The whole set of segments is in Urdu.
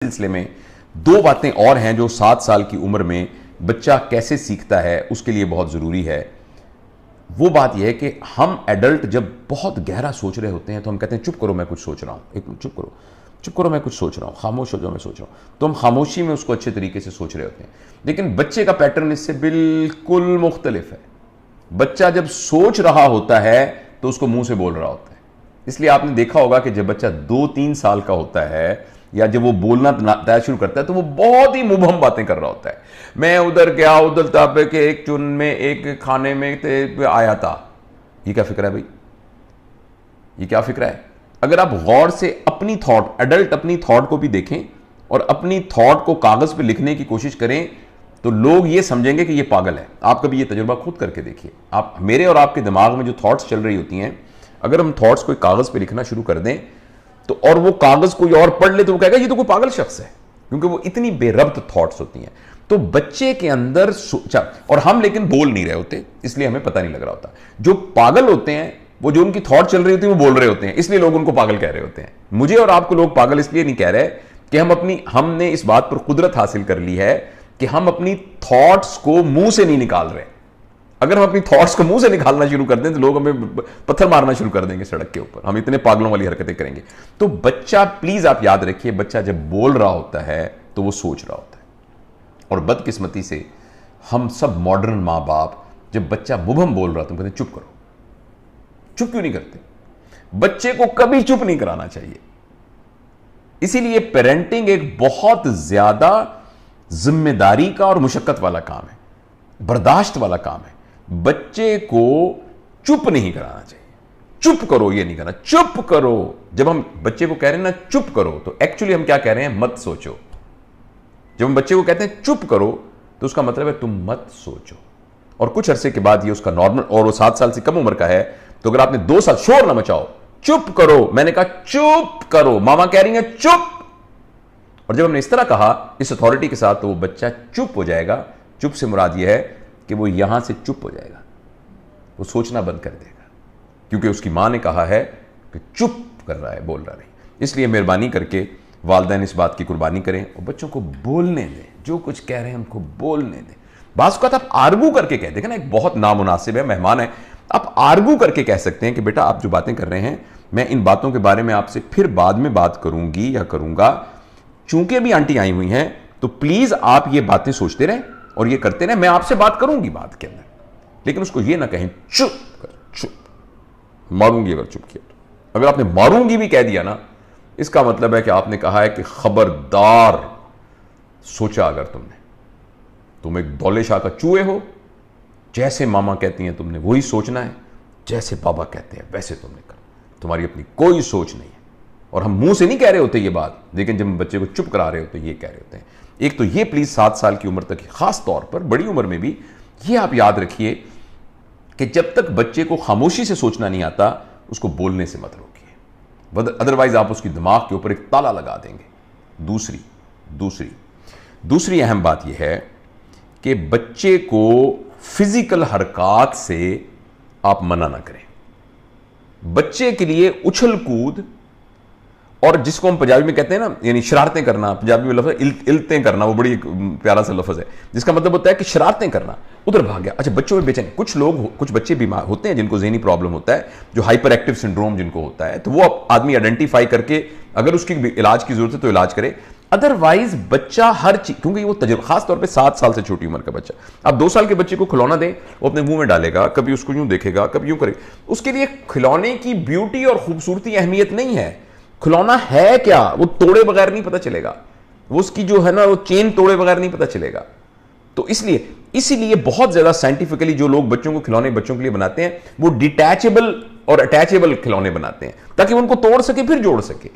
سلسلے میں دو باتیں اور ہیں جو 7 سال کی عمر میں بچہ کیسے سیکھتا ہے اس کے لیے بہت ضروری ہے. وہ بات یہ ہے کہ ہم ایڈلٹ جب بہت گہرا سوچ رہے ہوتے ہیں تو ہم کہتے ہیں چپ کرو میں کچھ سوچ رہا ہوں, چپ کرو میں کچھ سوچ رہا ہوں, خاموش ہو جاؤ میں سوچ رہا ہوں. تو ہم خاموشی میں اس کو اچھے طریقے سے سوچ رہے ہوتے ہیں. لیکن بچے کا پیٹرن اس سے بالکل مختلف ہے. بچہ جب سوچ رہا ہوتا ہے تو اس کو منہ سے بول رہا ہوتا ہے. اس لیے آپ نے دیکھا ہوگا کہ جب بچہ 2-3 سال کا ہوتا ہے یا جب وہ بولنا شروع کرتا ہے تو وہ بہت ہی مبہم باتیں کر رہا ہوتا ہے. میں ادھر گیا, ادھر تھا کہ ایک چن میں ایک کھانے میں آیا تھا. یہ کیا فکر ہے بھائی, یہ کیا فکر ہے؟ اگر آپ غور سے اپنی تھاٹ, ایڈلٹ اپنی تھاٹ کو بھی دیکھیں اور اپنی تھاٹ کو کاغذ پہ لکھنے کی کوشش کریں تو لوگ یہ سمجھیں گے کہ یہ پاگل ہے. آپ کبھی یہ تجربہ خود کر کے دیکھیے. آپ میرے اور آپ کے دماغ میں جو تھاٹس چل رہی ہوتی ہیں, اگر ہم تھاٹس کو کاغذ پہ لکھنا شروع کر دیں تو اور وہ کاغذ کوئی اور پڑھ لے تو وہ کہے گا یہ تو کوئی پاگل شخص ہے, کیونکہ وہ اتنی بے ربط تھاٹس ہوتی ہیں. تو بچے کے اندر اور ہم لیکن بول نہیں رہے ہوتے, اس لیے ہمیں پتہ نہیں لگ رہا ہوتا. جو پاگل ہوتے ہیں وہ جو ان کی تھاٹ چل رہی ہوتی ہے وہ بول رہے ہوتے ہیں, اس لیے لوگ ان کو پاگل کہہ رہے ہوتے ہیں. مجھے اور آپ کو لوگ پاگل اس لیے نہیں کہہ رہے کہ ہم نے اس بات پر قدرت حاصل کر لی ہے کہ ہم اپنی تھاٹس کو منہ سے نہیں نکال رہے. اگر ہم اپنی تھاٹس کو منہ سے نکالنا شروع کر دیں تو لوگ ہمیں پتھر مارنا شروع کر دیں گے سڑک کے اوپر. ہم اتنے پاگلوں والی حرکتیں کریں گے. تو بچہ, پلیز آپ یاد رکھیے, بچہ جب بول رہا ہوتا ہے تو وہ سوچ رہا ہوتا ہے. اور بدقسمتی سے ہم سب ماڈرن ماں باپ جب بچہ مبہم بول رہا تو کہتے ہیں چپ کرو. چپ کیوں نہیں کرتے؟ بچے کو کبھی چپ نہیں کرانا چاہیے. اسی لیے پیرنٹنگ ایک بہت زیادہ ذمہ داری کا اور مشقت والا کام ہے, برداشت والا کام ہے. بچے کو چپ نہیں کرانا چاہیے. چپ کرو یہ نہیں کرنا, چپ کرو. جب ہم بچے کو کہہ رہے ہیں نا چپ کرو تو ایکچولی ہم کیا کہہ رہے ہیں, مت سوچو. جب ہم بچے کو کہتے ہیں چپ کرو تو اس کا مطلب ہے تم مت سوچو. اور کچھ عرصے کے بعد یہ اس کا نارمل, اور وہ 7 سال سے کم عمر کا ہے تو اگر آپ نے 2 سال شور نہ مچاؤ, چپ کرو, میں نے کہا چپ کرو, ماما کہہ رہی ہیں چپ, اور جب ہم نے اس طرح کہا اس اتھارٹی کے ساتھ تو وہ بچہ چپ ہو جائے گا. چپ سے مراد یہ ہے کہ وہ یہاں سے چپ ہو جائے گا, وہ سوچنا بند کر دے گا, کیونکہ اس کی ماں نے کہا ہے کہ چپ کر رہا ہے, بول رہا نہیں. اس لیے مہربانی کر کے والدین اس بات کی قربانی کریں اور بچوں کو بولنے دیں. جو کچھ کہہ رہے ہیں ان کو بولنے دیں. بعض اوقات آپ آرگو کر کے کہہ دیں نا, ایک بہت نامناسب ہے, مہمان ہے, آپ آرگو کر کے کہہ سکتے ہیں کہ بیٹا آپ جو باتیں کر رہے ہیں میں ان باتوں کے بارے میں آپ سے پھر بعد میں بات کروں گی یا کروں گا. چونکہ ابھی آنٹی آئی ہوئی ہیں تو پلیز آپ یہ باتیں سوچتے رہیں اور یہ کرتے رہیں, میں آپ سے بات کروں گی بات کے اندر. لیکن اس کو یہ نہ کہیں چپ کر, چپ ماروں گی. اگر چپ کیا تو, اگر آپ نے ماروں گی بھی کہہ دیا نا, اس کا مطلب ہے کہ آپ نے کہا ہے کہ خبردار, سوچا اگر تم ایک دولے شاہ کا چوہے ہو, جیسے ماما کہتی ہیں تم نے وہی سوچنا ہے, جیسے بابا کہتے ہیں ویسے تم نے کرنا, تمہاری اپنی کوئی سوچ نہیں ہے. اور ہم منہ سے نہیں کہہ رہے ہوتے یہ بات, لیکن جب ہم بچے کو چپ کرا رہے ہوتے ہیں یہ کہہ رہے ہوتے ہیں. ایک تو یہ پلیز 7 سال کی عمر تک, خاص طور پر بڑی عمر میں بھی یہ آپ یاد رکھیے کہ جب تک بچے کو خاموشی سے سوچنا نہیں آتا اس کو بولنے سے مت روکیے, ادروائز آپ اس کی دماغ کے اوپر ایک تالا لگا دیں گے. دوسری اہم بات یہ ہے کہ بچے کو فزیکل حرکات سے آپ منع نہ کریں. بچے کے لیے اچھل کود, اور جس کو ہم پنجابی میں کہتے ہیں نا, یعنی شرارتیں کرنا, پنجابی میں لفظ التیں کرنا, وہ بڑی پیارا سا لفظ ہے جس کا مطلب ہوتا ہے کہ شرارتیں کرنا, ادھر بھاگ گیا. اچھا بچوں میں بے چینی, کچھ بچے بیمار ہوتے ہیں جن کو ذہنی پرابلم ہوتا ہے, جو ہائپر ایکٹیو سنڈروم جن کو ہوتا ہے, تو وہ آدمی آئیڈینٹیفائی کر کے اگر اس کی علاج کی ضرورت ہے تو علاج کرے. ادروائز بچہ ہر چیز, کیونکہ وہ تجربہ, خاص طور پہ 7 سال سے چھوٹی عمر کا بچہ, آپ 2 سال کے بچے کو کھلونا دیں, وہ اپنے منہ میں ڈالے گا, کبھی اس کو یوں دیکھے گا, کبھی یوں کرے. اس کے لیے کھلونے کی بیوٹی اور خوبصورتی اہمیت نہیں ہے, کھلونا ہے کیا وہ توڑے بغیر نہیں پتہ چلے گا, وہ اس کی جو ہے نا وہ چین توڑے بغیر نہیں پتہ چلے گا. تو اسی لیے بہت زیادہ سائنٹیفکلی جو لوگ بچوں کو کھلونے بچوں کے لیے بناتے ہیں وہ ڈیٹیچبل اور اٹیچبل کھلونے بناتے ہیں تاکہ ان کو توڑ سکے پھر جوڑ سکے.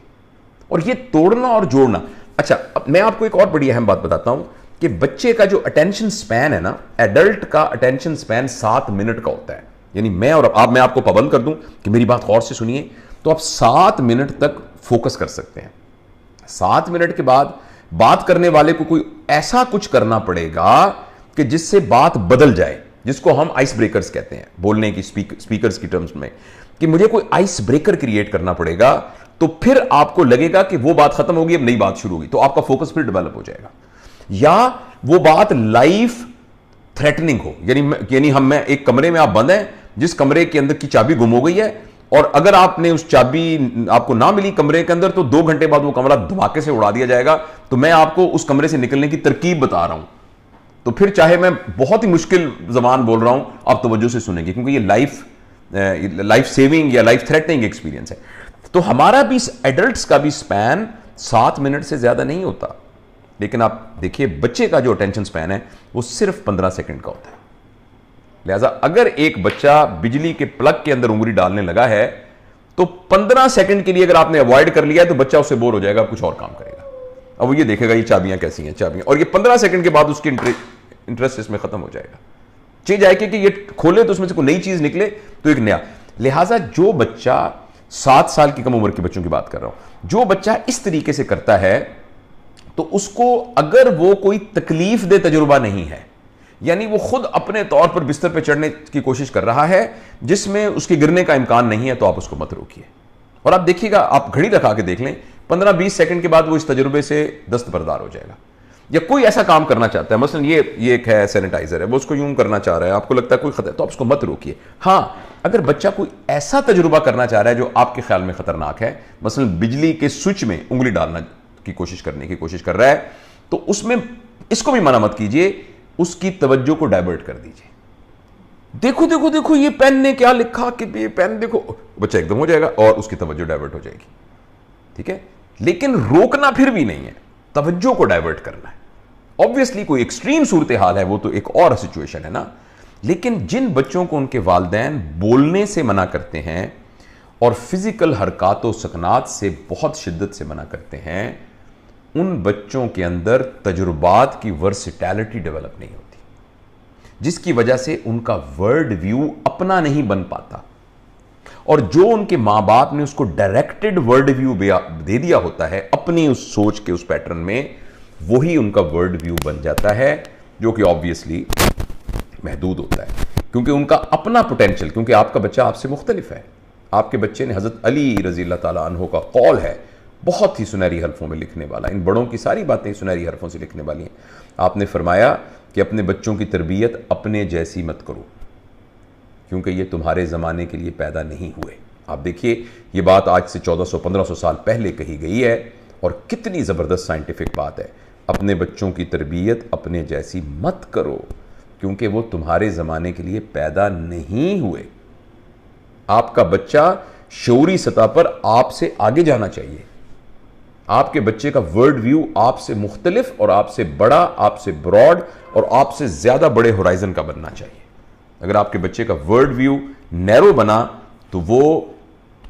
اور یہ توڑنا اور جوڑنا, اچھا میں آپ کو ایک اور بڑی اہم بات بتاتا ہوں کہ بچے کا جو اٹینشن سپین ہے نا, ایڈلٹ کا اٹینشن سپین 7 منٹ کا ہوتا ہے. یعنی میں آپ کو پابند کر دوں کہ میری بات غور سے سنیے تو آپ 7 منٹ تک فوکس کر سکتے ہیں. 7 منٹ کے بعد بات کرنے والے کو کوئی ایسا کچھ کرنا پڑے گا کہ جس سے بات بدل جائے, جس کو ہم آئس بریکرز کہتے ہیں بولنے کی, اسپیکرز کی ٹرمز میں, کہ مجھے کوئی آئس بریکر کریٹ کرنا پڑے گا تو پھر آپ کو لگے گا کہ وہ بات ختم ہوگی، اب نئی بات شروع ہوگی، تو آپ کا فوکس پھر ڈیولپ ہو جائے گا. یا وہ بات لائف تھریٹننگ ہو، یعنی میں ایک کمرے میں آپ بند ہیں، جس کمرے کے اندر کی چابی گم ہو گئی ہے، اور اگر آپ نے اس چابی آپ کو نہ ملی کمرے کے اندر تو 2 گھنٹے بعد وہ کمرہ دھماکے سے اڑا دیا جائے گا. تو میں آپ کو اس کمرے سے نکلنے کی ترکیب بتا رہا ہوں، تو پھر چاہے میں بہت ہی مشکل زبان بول رہا ہوں آپ توجہ سے سنیں گے، کیونکہ یہ لائف سیونگ یا لائف تھریٹنگ ایکسپیرینس ہے. تو ہمارا بھی ایڈلٹس کا بھی سپین 7 منٹ سے زیادہ نہیں ہوتا، لیکن آپ دیکھیے بچے کا جو اٹینشن سپین ہے وہ صرف 15 سیکنڈ کا ہوتا ہے. لہذا اگر ایک بچہ بجلی کے پلگ کے اندر انگلی ڈالنے لگا ہے تو 15 سیکنڈ کے لیے اگر آپ نے اوائڈ کر لیا ہے تو بچہ اس سے بور ہو جائے گا، کچھ اور کام کرے گا. اب وہ یہ دیکھے گا یہ چابیاں کیسی ہیں چابیاں، اور یہ 15 سیکنڈ کے بعد اس کی انٹرسٹ اس میں ختم ہو جائے گا. چیز جائے کہ یہ کھولے تو اس میں سے کوئی نئی چیز نکلے تو ایک نیا. لہٰذا جو بچہ 7 سال کی کم عمر کے بچوں کی بات کر رہا ہوں، جو بچہ اس طریقے سے کرتا ہے تو اس کو اگر وہ کوئی تکلیف دہ تجربہ نہیں ہے، یعنی وہ خود اپنے طور پر بستر پہ چڑھنے کی کوشش کر رہا ہے جس میں اس کے گرنے کا امکان نہیں ہے، تو آپ اس کو مت روکیے. اور آپ دیکھیے گا، آپ گھڑی رکھا کے دیکھ لیں، 15-20 سیکنڈ کے بعد وہ اس تجربے سے دستبردار ہو جائے گا. یا کوئی ایسا کام کرنا چاہتا ہے، مثلا یہ ایک ہے سینیٹائزر ہے، وہ اس کو یوں کرنا چاہ رہا ہے، آپ کو لگتا ہے کوئی خطرہ ہے تو آپ اس کو مت روکیے. ہاں اگر بچہ کوئی ایسا تجربہ کرنا چاہ رہا ہے جو آپ کے خیال میں خطرناک ہے، مثلا بجلی کے سوئچ میں انگلی ڈالنا کی کوشش کر رہا ہے، تو اس میں اس کو بھی منع مت کیجیے، اس کی توجہ کو ڈائیورٹ کر دیجیے. دیکھو دیکھو دیکھو یہ پین نے کیا لکھا، کہ یہ پین دیکھو، بچہ ایک دم ہو جائے گا اور اس کی توجہ ڈائیورٹ ہو جائے گی. ٹھیک ہے، لیکن روکنا پھر بھی نہیں ہے، توجہ کو ڈائیورٹ کرنا ہے. obviously کوئی ایکسٹریم صورتحال ہے وہ تو ایک اور سچویشن ہے نا، لیکن جن بچوں کو ان کے والدین بولنے سے منع کرتے ہیں اور فزیکل حرکات و سکنات سے بہت شدت سے منع کرتے ہیں، ان بچوں کے اندر تجربات کی ورسٹیلٹی ڈیولپ نہیں ہوتی، جس کی وجہ سے ان کا ورڈ ویو اپنا نہیں بن پاتا. اور جو ان کے ماں باپ نے اس کو ڈائریکٹڈ ورڈ ویو دے دیا ہوتا ہے اپنی اس سوچ کے اس پیٹرن میں، وہی ان کا ورڈ ویو بن جاتا ہے، جو کہ آبویسلی محدود ہوتا ہے. کیونکہ ان کا اپنا پوٹینشل، کیونکہ آپ کا بچہ آپ سے مختلف ہے. آپ کے بچے نے حضرت علی رضی اللہ تعالیٰ عنہ کا قول ہے، بہت ہی سنہری حرفوں میں لکھنے والا، ان بڑوں کی ساری باتیں سنہری حرفوں سے لکھنے والی ہیں. آپ نے فرمایا کہ اپنے بچوں کی تربیت اپنے جیسی مت کرو، کیونکہ یہ تمہارے زمانے کے لیے پیدا نہیں ہوئے. آپ دیکھیے یہ بات آج سے 1400-1500 سال پہلے کہی گئی ہے، اور کتنی زبردست سائنٹیفک بات ہے. اپنے بچوں کی تربیت اپنے جیسی مت کرو، کیونکہ وہ تمہارے زمانے کے لیے پیدا نہیں ہوئے. آپ کا بچہ شعوری سطح پر آپ سے آگے جانا چاہیے. آپ کے بچے کا ورڈ ویو آپ سے مختلف اور آپ سے بڑا، آپ سے براڈ اور آپ سے زیادہ بڑے ہورائزن کا بننا چاہیے. اگر آپ کے بچے کا ورڈ ویو نیرو بنا تو وہ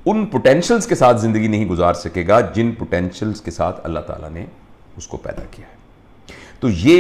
ان پوٹینشلز کے ساتھ زندگی نہیں گزار سکے گا جن پوٹینشلز کے ساتھ اللہ تعالیٰ نے اس کو پیدا کیا ہے. تو یہ